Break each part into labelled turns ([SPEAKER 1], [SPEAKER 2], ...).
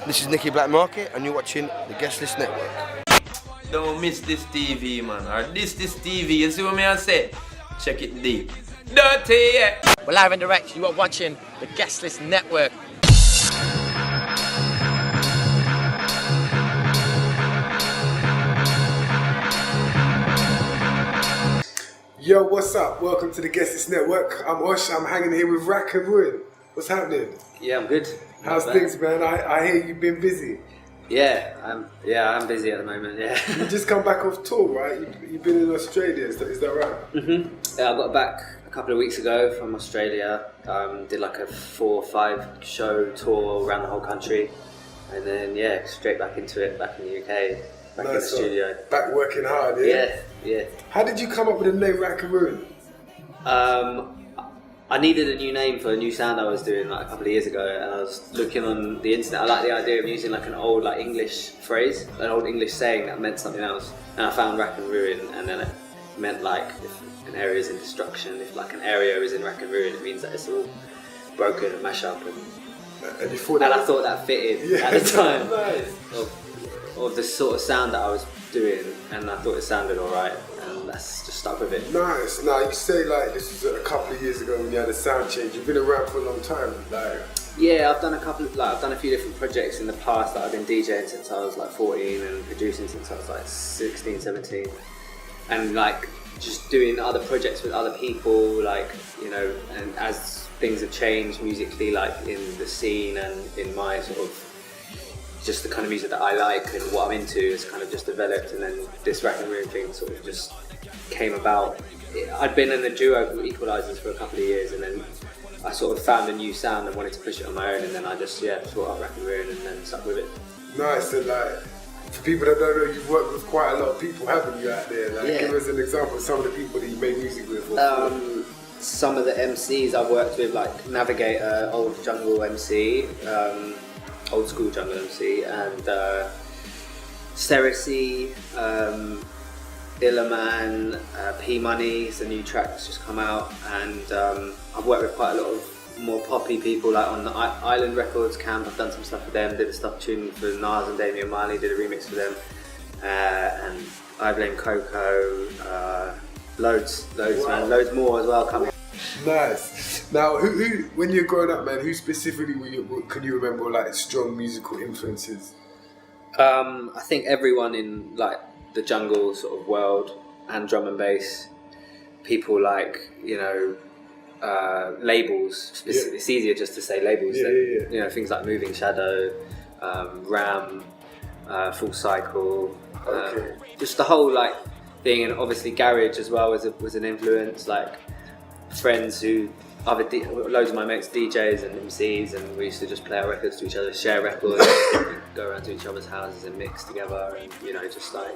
[SPEAKER 1] This is Nicky Black Market, and you're watching the Guestlist Network.
[SPEAKER 2] Don't miss this TV, man. Or this TV. You see what I say? Check it deep. Dirty, yeah.
[SPEAKER 3] We're live and direct. You are watching the Guestlist Network.
[SPEAKER 4] Yo, what's up? Welcome to the Guestlist Network. I'm Osh. I'm hanging here with Rack and Ruin. What's happening?
[SPEAKER 5] Yeah, I'm good.
[SPEAKER 4] How's things, man? I hear you've been busy.
[SPEAKER 5] Yeah, I'm busy at the moment. Yeah.
[SPEAKER 4] You just come back off tour, right? You've been in Australia. Is that right?
[SPEAKER 5] Yeah, I got back a couple of weeks ago from Australia. Did like a 4 or 5 show tour around the whole country, and then straight back into it. Back in the UK. Back in the studio.
[SPEAKER 4] Back working hard, yeah?
[SPEAKER 5] Yeah.
[SPEAKER 4] How did you come up with the name Rack and Ruin?
[SPEAKER 5] I needed a new name for a new sound I was doing like a couple of years ago, and I was looking on the internet. I like the idea of using like an old like English phrase, an old English saying that meant something else. And I found Rack and Ruin, and then it meant like if an area is in destruction, if like an area is in Rack and Ruin, it means that it's all broken and mashed up. And I thought that fitted at the time of the sort of sound that I was doing, and I thought it sounded alright, and that's just stuck with it.
[SPEAKER 4] Nice. Now you say like this was a couple of years ago when you had a sound change. You've been around for a long time, like. Yeah,
[SPEAKER 5] I've done a few different projects in the past. I've been DJing since I was like 14 and producing since I was like 16, 17, and like just doing other projects with other people, like, you know. And as things have changed musically, like in the scene and in my sort of just the kind of music that I like and what I'm into has kind of just developed, and then this Rack and Ruin thing sort of just came about. I'd been in a duo with Equalizers for a couple of years, and then I sort of found a new sound and wanted to push it on my own, and then I just thought up Rack and Ruin and then stuck with it.
[SPEAKER 4] Nice. And like, for people that don't know, you've worked with quite a lot of people, haven't you, out there? Like, give us an example of some of the people that you made music with.
[SPEAKER 5] Some of the MCs I've worked with, like Navigator, old jungle MC, old school jungle MC, and Cersei, Illaman, P Money's the new track that's just come out, and I've worked with quite a lot of more poppy people, like on the Island Records camp. I've done some stuff with them, did a stuff tuning for Nas and Damian Marley, did a remix for them, and I Blame Coco, loads man, loads more as well coming.
[SPEAKER 4] Nice. Now, who when you're growing up, man, who specifically can you remember like strong musical influences?
[SPEAKER 5] I think everyone in like the jungle sort of world and drum and bass, people like, you know, labels. It's easier just to say labels than you know, things like Moving Shadow, Ram, Full Cycle, just the whole like thing, and obviously garage as well was an influence. Like friends who loads of my mates DJs and MCs, and we used to just play our records to each other, share records, go around to each other's houses and mix together, and you know, just like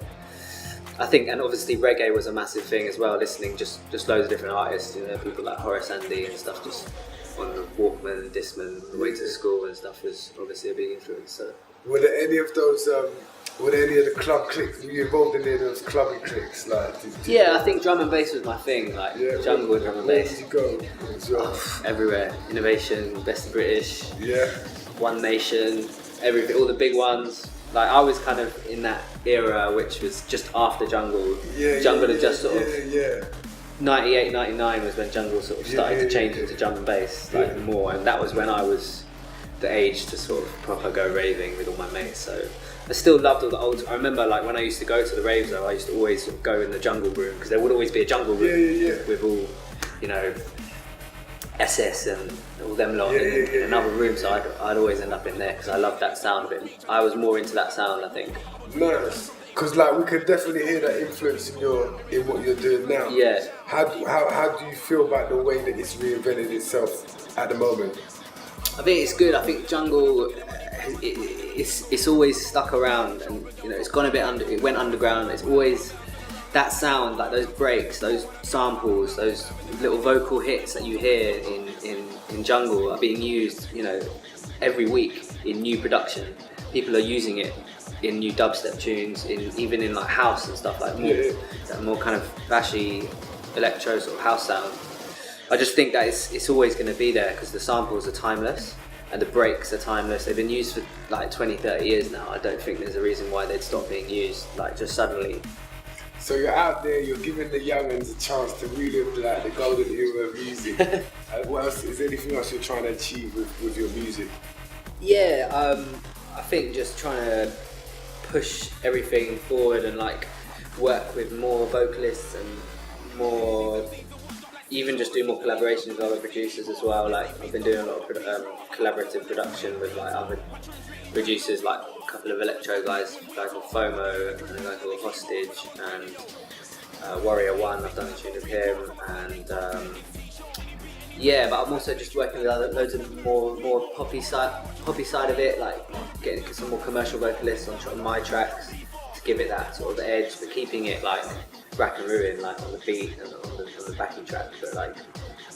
[SPEAKER 5] I think, and obviously reggae was a massive thing as well. Listening just loads of different artists, you know, people like Horace Andy and stuff, just on the Walkman and Discman on the way to school and stuff was obviously a big influence. So.
[SPEAKER 4] Were there any of those? Were there any of the club cliques? Were you involved in any of those clubbing cliques? Like,
[SPEAKER 5] I think drum and bass was my thing. Like jungle and drum and bass.
[SPEAKER 4] Where did you go?
[SPEAKER 5] Everywhere. Innovation, Best of British.
[SPEAKER 4] Yeah.
[SPEAKER 5] One Nation. Everything. All the big ones. Like I was kind of in that era, which was just after jungle. Jungle had just sort of. 98, 99 was when jungle sort of started to change into drum and bass like more, and that was when I was the age to sort of proper go raving with all my mates. So I still loved all the old. I remember like when I used to go to the raves, though, I used to always sort of go in the jungle room, because there would always be a jungle room with all, you know, SS and all them lot in another room. So I'd always end up in there because I loved that sound of it. I was more into that sound, I think.
[SPEAKER 4] Nice. Because like we could definitely hear that influence in what you're doing now.
[SPEAKER 5] Yeah.
[SPEAKER 4] How do you feel about the way that it's reinvented itself at the moment?
[SPEAKER 5] I think it's good. I think jungle, it's always stuck around, and you know, it's gone a bit it went underground. It's always that sound, like those breaks, those samples, those little vocal hits that you hear in jungle are being used, you know, every week in new production. People are using it in new dubstep tunes, even in like house and stuff, like more kind of bashy electro sort of house sound. I just think that it's always going to be there because the samples are timeless. and the breaks are timeless. They've been used for like 20, 30 years now. I don't think there's a reason why they'd stop being used, like just suddenly.
[SPEAKER 4] So you're out there, you're giving the young'uns a chance to relive like the golden era of music. What else, is there anything else you're trying to achieve with your music?
[SPEAKER 5] Yeah, I think just trying to push everything forward and like work with more vocalists and more, even just do more collaborations with other producers as well. Like I've been doing a lot of collaborative production with like other producers, like a couple of electro guys, a guy called FOMO and a guy called Hostage, and Warrior One. I've done a tune with him, and yeah, but I'm also just working with loads of more poppy side of it, like getting some more commercial vocalists on my tracks to give it that sort of edge, but keeping it like Rack and Ruin, like on the beat and on the backing track, but like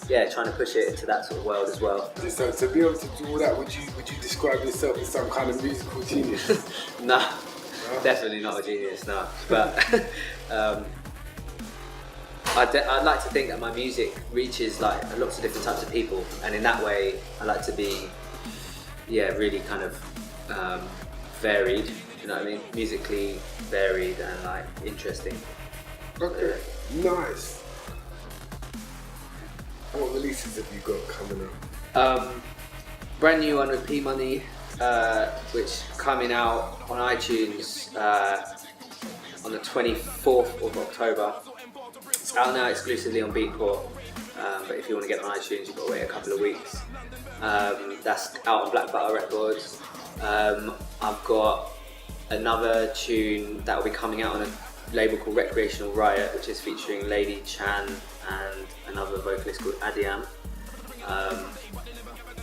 [SPEAKER 5] yeah, trying to push it into that sort of world as well.
[SPEAKER 4] So to be able to do all that, would you describe yourself as some kind of musical genius?
[SPEAKER 5] No, definitely not a genius, no. But I'd like to think that my music reaches like lots of different types of people, and in that way I like to be, yeah, really kind of varied, you know what I mean? Musically varied and like interesting.
[SPEAKER 4] Okay, nice. What releases have you got coming up?
[SPEAKER 5] Brand new one with P Money, which coming out on iTunes on the 24th of October. It's out now exclusively on Beatport, but if you want to get it on iTunes, you've got to wait a couple of weeks. That's out on Black Butter Records. I've got another tune that will be coming out on a label called Recreational Riot, which is featuring Lady Chan and another vocalist called Adiam.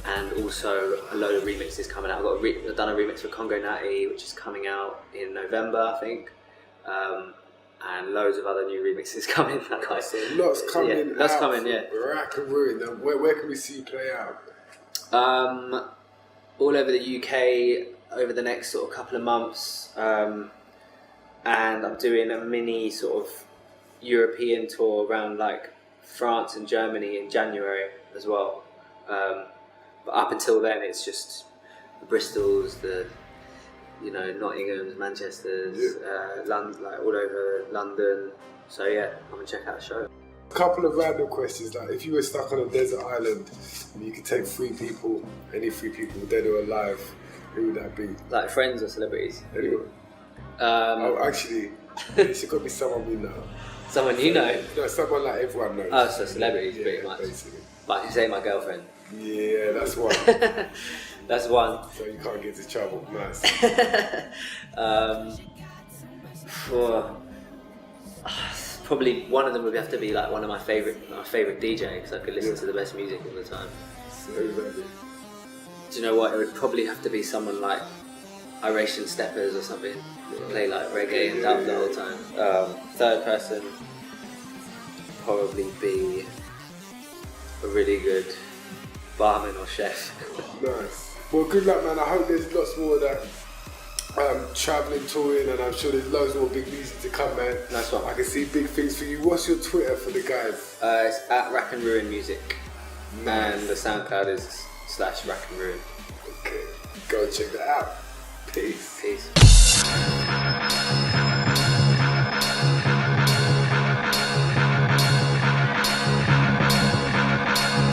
[SPEAKER 5] And also a load of remixes coming out. I've done a remix for Congo Natty, which is coming out in November, I think. And loads of other new remixes coming.
[SPEAKER 4] So lots coming
[SPEAKER 5] yeah, lots
[SPEAKER 4] out.
[SPEAKER 5] Coming, yeah.
[SPEAKER 4] Rack and Ruin. Now, where can we see you play out?
[SPEAKER 5] All over the UK over the next sort of couple of months. And I'm doing a mini sort of European tour around like France and Germany in January as well. But up until then, it's just the Bristols, the Nottinghams, Manchesters, London, like all over London. So yeah, come and check out the show.
[SPEAKER 4] A couple of random questions, like if you were stuck on a desert island and you could take any three people, dead or alive, who would that be?
[SPEAKER 5] Like friends or celebrities?
[SPEAKER 4] Anyone? Actually, it could be someone we know.
[SPEAKER 5] Someone you know?
[SPEAKER 4] No, someone like everyone knows.
[SPEAKER 5] Oh, so celebrities, pretty much.
[SPEAKER 4] Basically.
[SPEAKER 5] Like you say, my girlfriend.
[SPEAKER 4] Yeah, that's one.
[SPEAKER 5] That's one.
[SPEAKER 4] So you can't get into trouble. Nice.
[SPEAKER 5] Probably one of them would have to be like one of my favourite DJ, because I could listen to the best music all the time.
[SPEAKER 4] So who's that be?
[SPEAKER 5] Do you know what? It would probably have to be someone like Iration Steppers or something. Play like reggae and dub the whole time. Third person probably be a really good barman or chef.
[SPEAKER 4] Nice. Well, good luck, man. I hope there's lots more of that travelling, touring, and I'm sure there's loads more big music to come, man.
[SPEAKER 5] Nice one.
[SPEAKER 4] I can see big things for you. What's your Twitter for the guys?
[SPEAKER 5] It's at Rack and Ruin Music.
[SPEAKER 4] Nice.
[SPEAKER 5] And the SoundCloud is /Rack and Ruin.
[SPEAKER 4] Okay, go and check that out. Peace.
[SPEAKER 5] Peace.